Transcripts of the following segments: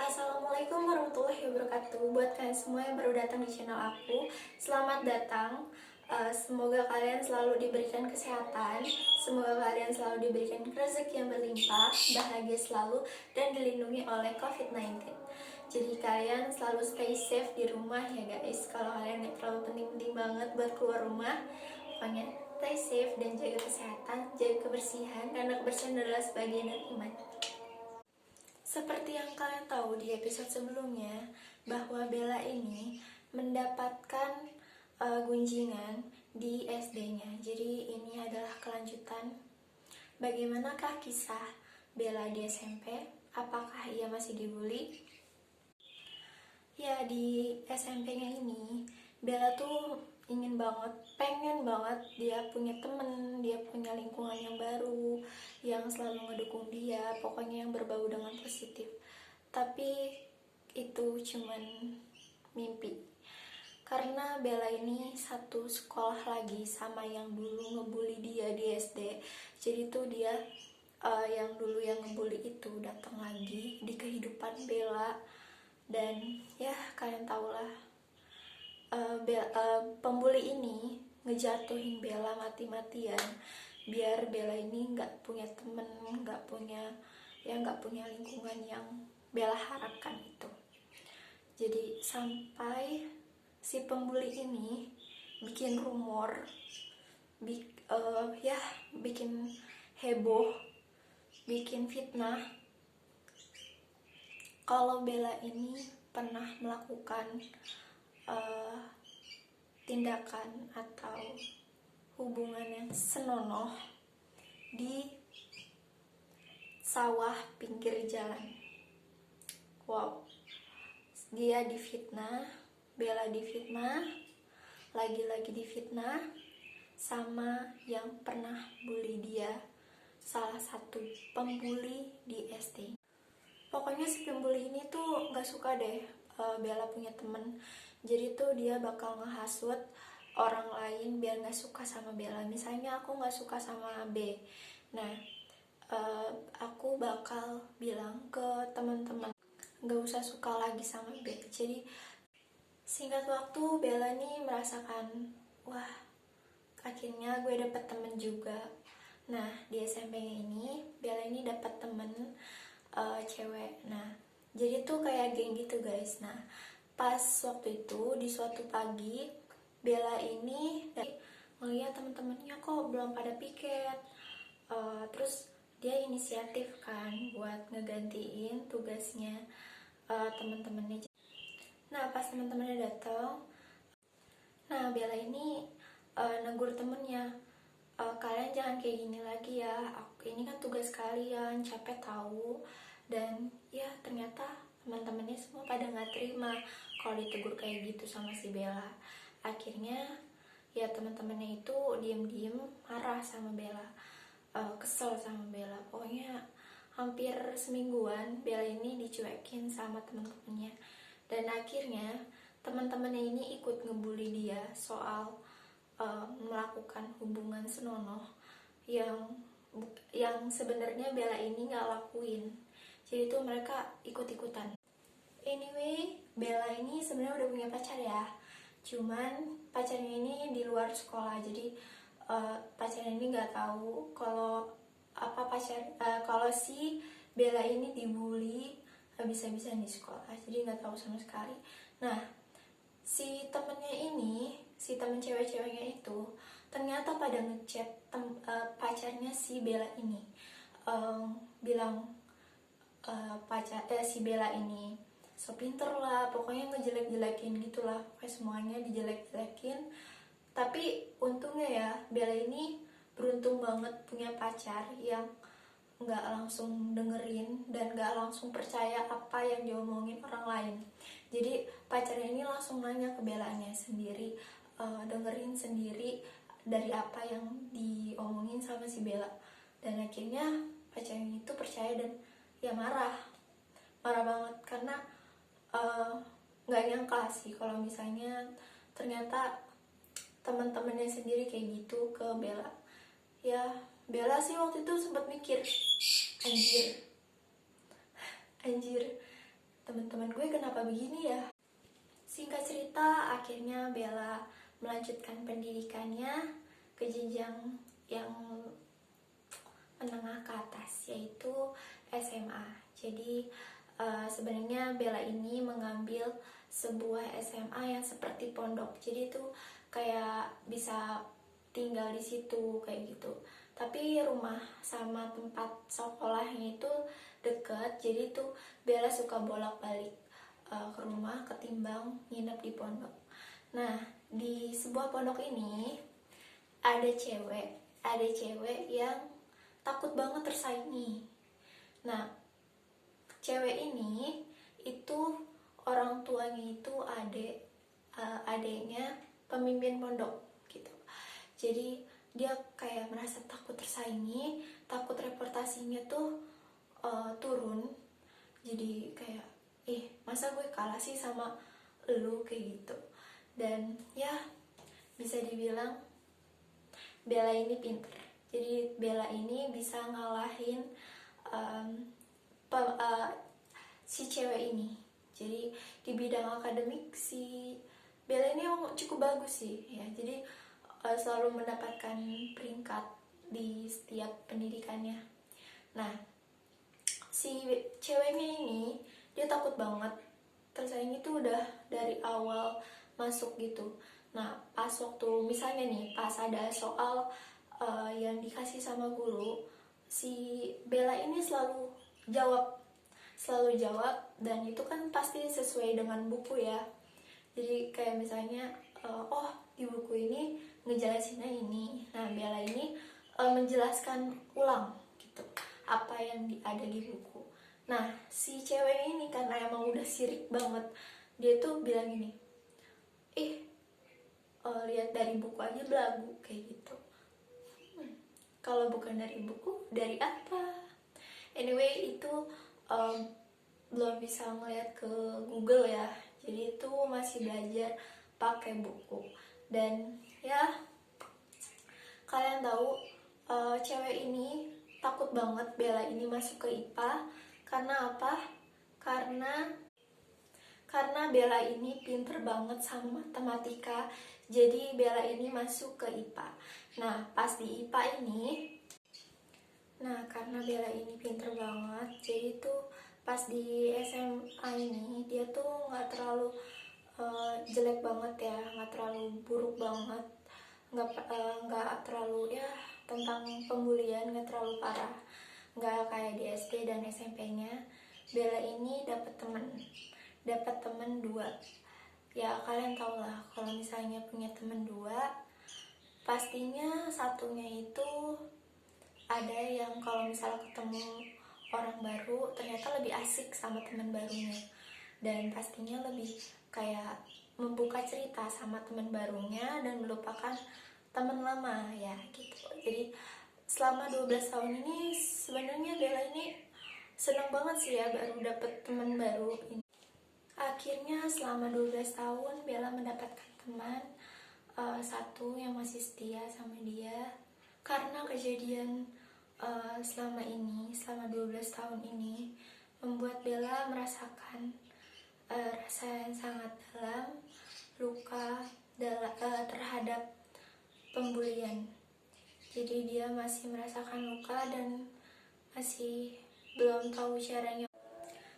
Assalamualaikum warahmatullahi wabarakatuh. Buat kalian semua yang baru datang di channel aku, selamat datang. Semoga kalian selalu diberikan kesehatan, semoga kalian selalu diberikan rezeki yang berlimpah, bahagia selalu, dan dilindungi oleh COVID-19. Jadi kalian selalu stay safe di rumah ya guys. Kalau kalian gak terlalu penting-penting banget buat keluar rumah, pokoknya stay safe dan jaga kesehatan, jaga kebersihan, karena kebersihan adalah sebagian dari iman. Seperti yang kalian tahu di episode sebelumnya, bahwa Bella ini mendapatkan gunjingan di SD-nya. Jadi ini adalah kelanjutan. Bagaimanakah kisah Bella di SMP? Apakah ia masih dibully? Ya, di SMP-nya ini Bella tuh pengen banget dia punya temen, dia punya lingkungan yang baru, yang selalu ngedukung dia, pokoknya yang berbau dengan positif. Tapi itu cuman mimpi, karena Bella ini satu sekolah lagi sama yang dulu ngebully dia di SD. Jadi tuh dia yang dulu yang ngebully itu datang lagi di kehidupan Bella. Dan ya kalian tahulah, pembuli ini ngejatuhin Bella mati-matian biar Bella ini nggak punya temen, nggak punya lingkungan yang Bella harapkan itu. Jadi sampai si pembuli ini bikin rumor, bikin heboh, bikin fitnah kalau Bella ini pernah melakukan tindakan atau hubungan yang senonoh di sawah pinggir jalan. Wow, dia difitnah, Bella difitnah, lagi-lagi difitnah sama yang pernah bully dia, salah satu pembuli di SD. Pokoknya si pembuli ini tuh gak suka deh Bella punya temen. Jadi tuh dia bakal ngehasut orang lain biar gak suka sama Bella. Misalnya aku gak suka sama B, nah aku bakal bilang ke teman-teman gak usah suka lagi sama B. Jadi singkat waktu Bella nih merasakan, wah akhirnya gue dapet temen juga. Nah di SMP ini Bella ini dapet temen cewek. Nah jadi tuh kayak geng gitu guys. Nah pas waktu itu di suatu pagi Bella ini melihat teman-temannya kok belum pada piket, terus dia inisiatif kan buat ngegantiin tugasnya teman-temannya. Nah pas teman-temannya datang, nah Bella ini negur temennya, kalian jangan kayak gini lagi ya, ini kan tugas kalian, capek tahu. Dan ya ternyata teman-temannya semua pada nggak terima kalau ditegur kayak gitu sama si Bella. Akhirnya ya teman-temannya itu diem-diem marah sama Bella, kesel sama Bella. Pokoknya hampir semingguan Bella ini dicuekin sama teman-temannya. Dan akhirnya teman-temannya ini ikut ngebully dia soal melakukan hubungan senonoh yang sebenarnya Bella ini nggak lakuin. Jadi itu mereka ikut-ikutan. Anyway, Bella ini sebenarnya udah punya pacar ya. Cuman pacarnya ini di luar sekolah. Jadi pacarnya ini nggak tahu kalau kalau si Bella ini dibully habis-habisan di sekolah. Jadi nggak tahu sama sekali. Nah, si temen cewek-ceweknya itu ternyata pada ngechat pacarnya si Bella ini, bilang si Bella ini so pinter lah, pokoknya ngejelek-jelekin gitulah, pokoknya semuanya dijelek-jelekin. Tapi untungnya ya Bella ini beruntung banget punya pacar yang nggak langsung dengerin dan nggak langsung percaya apa yang diomongin orang lain. Jadi pacarnya ini langsung nanya ke Bellanya sendiri, dengerin sendiri dari apa yang diomongin sama si Bella. Dan akhirnya pacarnya itu percaya dan ya marah banget, karena nggak nyangka sih kalau misalnya ternyata teman-temannya sendiri kayak gitu ke Bella. Ya Bella sih waktu itu sempat mikir, anjir teman-teman gue kenapa begini ya. Singkat cerita, akhirnya Bella melanjutkan pendidikannya ke jenjang yang menengah ke atas, yaitu SMA. Jadi sebenarnya Bella ini mengambil sebuah SMA yang seperti pondok, jadi itu kayak bisa tinggal di situ kayak gitu. Tapi rumah sama tempat sekolahnya itu deket, jadi tuh Bella suka bolak-balik ke rumah ketimbang nginep di pondok. Nah, di sebuah pondok ini ada cewek yang takut banget tersaingi. Nah, cewek ini itu orang tuanya itu adeknya pemimpin pondok gitu. Jadi dia kayak merasa takut tersaingi, takut reputasinya tuh turun. Jadi kayak masa gue kalah sih sama lu kayak gitu. Dan ya bisa dibilang Bella ini pinter. Jadi Bella ini bisa ngalahin si cewek ini. Jadi di bidang akademik si Bella ini emang cukup bagus sih ya. Jadi selalu mendapatkan peringkat di setiap pendidikannya. Nah, si ceweknya ini dia takut banget tersaing itu udah dari awal masuk gitu. Nah, pas waktu misalnya nih pas ada soal yang dikasih sama guru, si Bella ini selalu jawab, dan itu kan pasti sesuai dengan buku ya. Jadi kayak misalnya oh di buku ini ngejelasinnya ini, nah Bella ini menjelaskan ulang gitu apa yang ada di buku. Nah, si cewek ini karena emang udah sirik banget, dia tuh bilang gini, lihat dari buku aja belagu kayak gitu. Kalau bukan dari buku, dari apa? Anyway, itu belum bisa ngeliat ke Google ya. Jadi itu masih belajar pakai buku. Dan ya, kalian tahu cewek ini takut banget Bella ini masuk ke IPA. Karena apa? Karena Bella ini pinter banget sama matematika. Jadi Bella ini masuk ke IPA. Nah, pas di IPA ini, karena Bella ini pinter banget, jadi tuh pas di SMA ini dia tuh nggak terlalu jelek banget ya, nggak terlalu buruk banget, nggak terlalu ya tentang pembulian, nggak terlalu parah, nggak kayak di SD dan SMP-nya. Bella ini dapat temen 2. Ya kalian tau lah, kalau misalnya punya temen 2, pastinya satunya itu ada yang kalau misalnya ketemu orang baru ternyata lebih asik sama teman barunya, dan pastinya lebih kayak membuka cerita sama teman barunya dan melupakan teman lama ya gitu. Jadi selama 12 tahun ini sebenarnya Bella ini senang banget sih ya baru dapet teman baru ini. Akhirnya selama 12 tahun Bella mendapatkan teman satu yang masih setia sama dia. Karena kejadian selama 12 tahun ini membuat Bella merasakan rasa yang sangat dalam, luka terhadap pembulian. Jadi dia masih merasakan luka dan masih belum tahu caranya.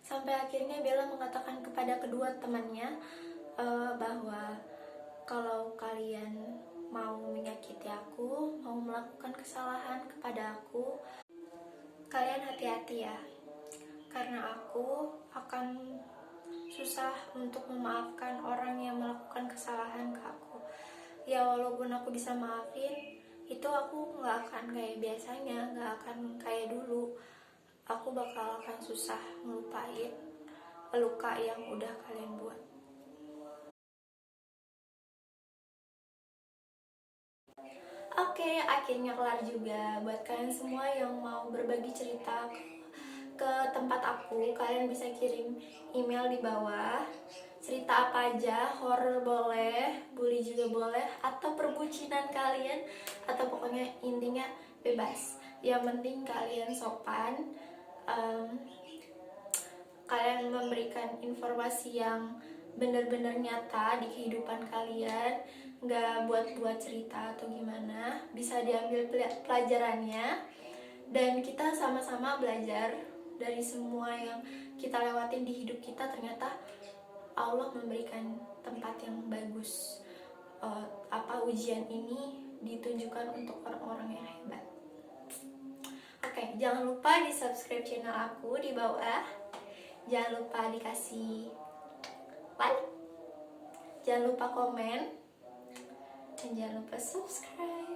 Sampai akhirnya Bella mengatakan kepada kedua temannya bahwa kalau kalian mau menyakiti aku, mau melakukan kesalahan kepada aku, kalian hati-hati ya, karena aku akan susah untuk memaafkan orang yang melakukan kesalahan ke aku. Ya walaupun aku bisa maafin, itu aku gak akan kayak biasanya, gak akan kayak dulu. Aku bakal akan susah ngelupain luka yang udah kalian buat. Oke, akhirnya kelar juga. Buat kalian semua yang mau berbagi cerita ke tempat aku, kalian bisa kirim email di bawah. Cerita apa aja, horror boleh, bully juga boleh, atau perbucinan kalian, atau pokoknya intinya bebas. Yang penting kalian sopan. kalian memberikan informasi yang benar-benar nyata di kehidupan kalian, nggak buat-buat cerita atau gimana, bisa diambil pelajarannya, dan kita sama-sama belajar dari semua yang kita lewatin di hidup kita. Ternyata Allah memberikan tempat yang bagus. Ujian ini ditunjukkan untuk orang-orang yang hebat. Oke, jangan lupa di subscribe channel aku di bawah. Jangan lupa dikasih like, jangan lupa komen, dan jangan lupa subscribe.